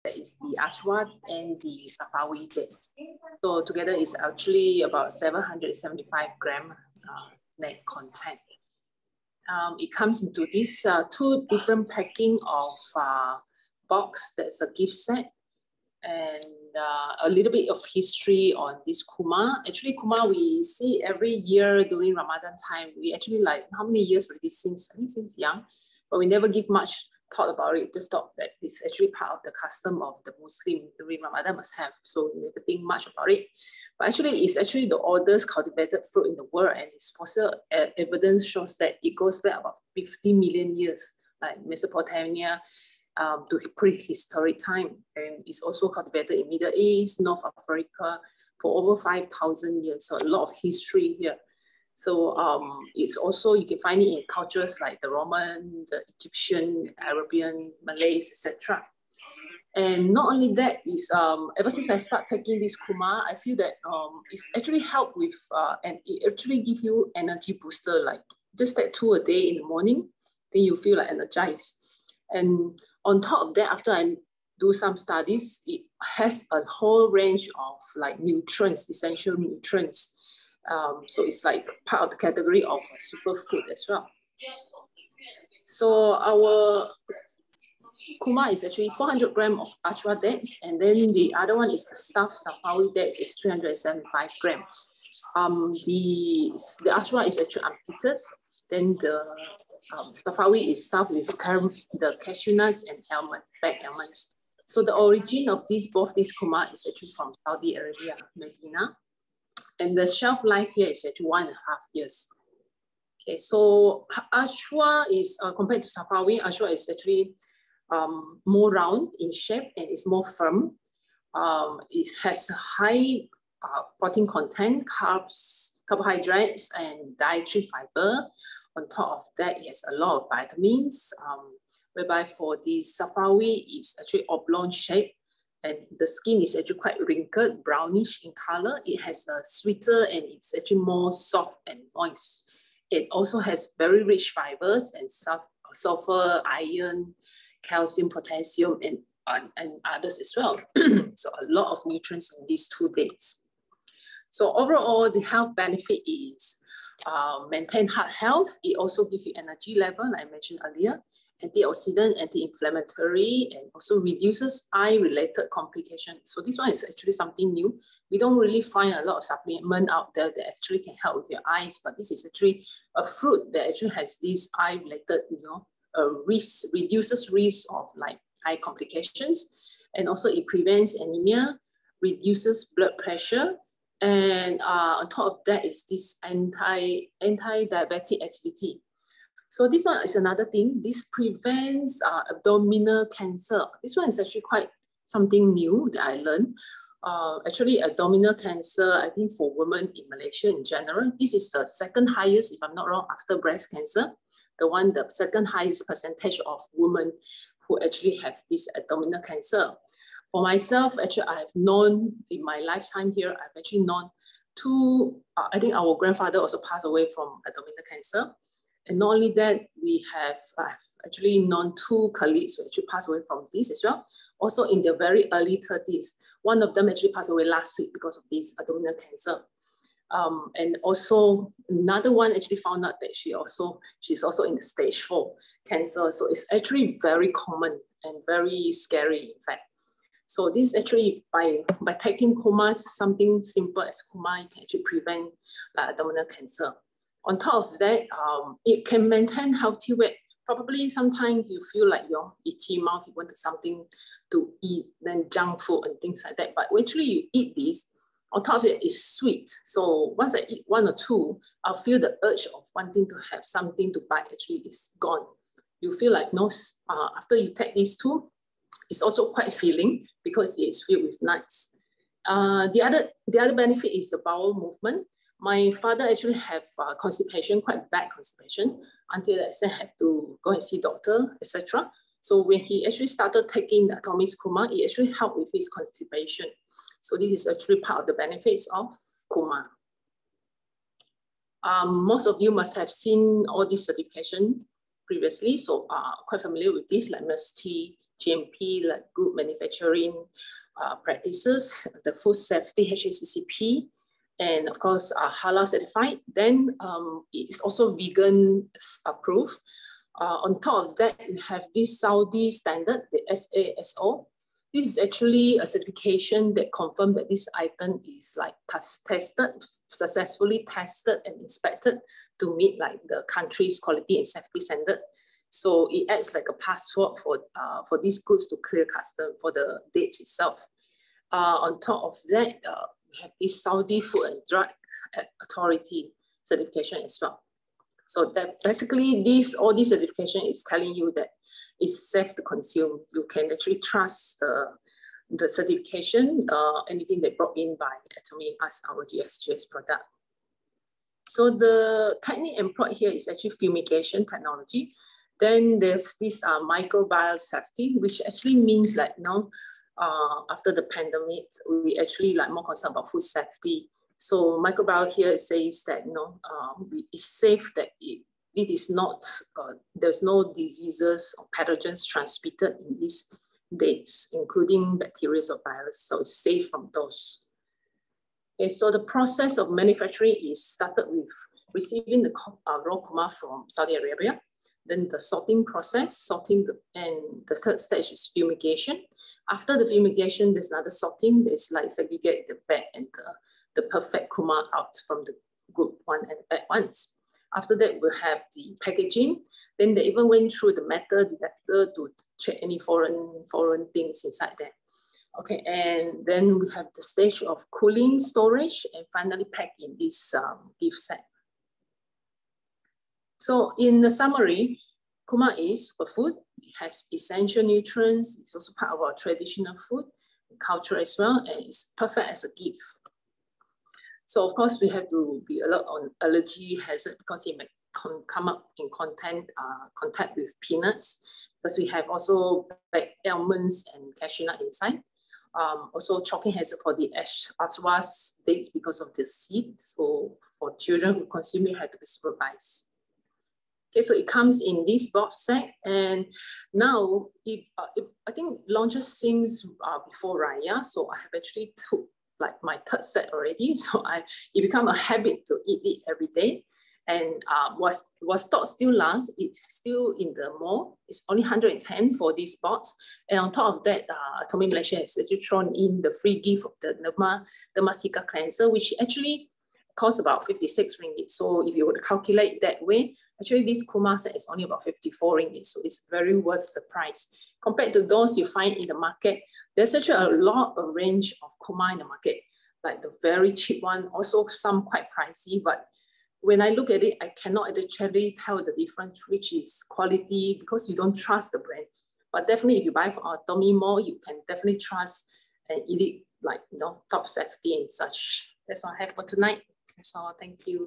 that is the Ajwa and the Safawi dates. So together is actually about 775 gram net content. It comes into this two different packing of box. That's a gift set, and a little bit of history on this kurma. Actually, kurma we see every year during Ramadan time. We actually like how many years already since, I think since young, but we never give much thought about it. Just thought that it's actually part of the custom of the Muslim during Ramadan must have. So we never think much about it. But actually, it's actually the oldest cultivated fruit in the world, and its fossil evidence shows that it goes back about 50 million years, like Mesopotamia, to prehistoric time. And it's also cultivated in Middle East, North Africa for over 5,000 years. So a lot of history here. So it's also, you can find it in cultures like the Roman, the Egyptian, Arabian, Malays, etc. And not only that, is ever since I start taking this kurma, I feel that it's actually helped with, and it actually gives you energy booster, like just take 2 a day in the morning, then you feel like energized. And on top of that, after I do some studies, it has a whole range of like nutrients, essential nutrients. So it's like part of the category of a superfood as well. So our kurma is actually 400 grams of Ajwa dates, and then the other one is the stuffed Safawi dates, is 375 grams. The Ajwa is actually unpitted. Then the Safawi is stuffed with the cashew nuts and back almonds. So the origin of both these kurma is actually from Saudi Arabia, Medina. And the shelf life here is actually 1.5 years. Okay, so Ajwa is, compared to Safawi, Ajwa is actually more round in shape and is more firm. It has high protein content, carbs, carbohydrates, and dietary fiber. On top of that, it has a lot of vitamins, whereby for the Safawi, it's actually oblong shape, and the skin is actually quite wrinkled, brownish in color. It has a sweeter, and it's actually more soft and moist. It also has very rich fibers and sulfur, iron, calcium, potassium, and others as well. So a lot of nutrients in these 2 dates. So overall, the health benefit is maintain heart health. It also gives you energy level, like I mentioned earlier, antioxidant, anti-inflammatory, and also reduces eye-related complications. So this one is actually something new. We don't really find a lot of supplement out there that actually can help with your eyes, but this is actually a fruit that actually has this eye-related, reduces risk of like eye complications, and also it prevents anemia, reduces blood pressure, and on top of that is this anti-diabetic activity. So this one is another thing. This prevents abdominal cancer. This one is actually quite something new that I learned. Actually, abdominal cancer, I think for women in Malaysia in general, this is the second highest, if I'm not wrong, after breast cancer. The second highest percentage of women who actually have this abdominal cancer. For myself, actually, I have known in my lifetime here, I've actually known 2, I think our grandfather also passed away from abdominal cancer. And not only that, I've actually known 2 colleagues who actually passed away from this as well. Also in their very early 30s. One of them actually passed away last week because of this abdominal cancer. And also another one actually found out that she's also in the stage 4 cancer. So it's actually very common and very scary, in fact. So this actually, by taking kurma, something simple as kurma, you can actually prevent abdominal cancer. On top of that, it can maintain healthy weight. Probably sometimes you feel like your itchy mouth, you wanted something to eat, then junk food and things like that. But actually you eat this, on top of it is sweet. So once I eat 1 or 2, I'll feel the urge of wanting to have something to bite actually is gone. You feel like after you take these 2, it's also quite filling because it's filled with nuts. The other benefit is the bowel movement. My father actually have constipation, quite bad constipation, until I have to go and see doctor, etc. So when he actually started taking the Atomy Kurma, it actually helped with his constipation. So this is actually part of the benefits of kurma. Most of you must have seen all these certification previously, so quite familiar with this, like MST, GMP, like good manufacturing practices, the food safety HACCP, and of course halal certified. Then it's also vegan approved. On top of that, we have this Saudi standard, the SASO. This is actually a certification that confirms that this item is like successfully tested and inspected to meet like the country's quality and safety standard. So it acts like a passport for these goods to clear custom for the dates itself. On top of that, we have this Saudi Food and Drug Authority certification as well. So that basically all this certification is telling you that it's safe to consume. You can actually trust the certification, anything they brought in by Atomy as our GSGS product. So the technique employed here is actually fumigation technology. Then there's this microbial safety, which actually means like after the pandemic, we actually like more concerned about food safety. So microbial here says that it's safe, that it is not, there's no diseases or pathogens transmitted in these dates, including bacteria or virus. So it's safe from those. Okay, so the process of manufacturing is started with receiving the raw kurma from Saudi Arabia. Then the sorting process, and the third stage is fumigation. After the fumigation, there's another sorting. There's like segregate the bad and the perfect kurma out from the good one and bad ones. After that, we'll have the packaging. Then they even went through the metal detector to check any foreign things inside there. Okay, and then we have the stage of cooling, storage, and finally pack in this gift set. So in the summary, kurma is superfood. It has essential nutrients. It's also part of our traditional food, culture as well, and it's perfect as a gift. So of course, we have to be alert on allergy hazard because it may come up in contact with peanuts, because we have also like almonds and cashew nut inside. Also choking hazard for the Ajwa dates because of the seed. So for children who consume it, have to be supervised. Okay, so it comes in this box set, and now I think launches since before Raya. So I have actually took like my third set already. So it become a habit to eat it every day. And was stock still lasts, it's still in the mall. It's only 110 for this box. And on top of that, Atomy Malaysia has actually thrown in the free gift of the Derma cleanser, which actually costs about 56 ringgit. So if you were to calculate that way, actually this kurma set is only about 54 ringgit. So it's very worth the price. Compared to those you find in the market, there's actually a range of kurma in the market, like the very cheap one, also some quite pricey, but when I look at it, I cannot actually tell the difference, which is quality, because you don't trust the brand. But definitely if you buy from Atomy Mall, you can definitely trust and eat it like, top safety and such. That's all I have for tonight. That's all. Thank you.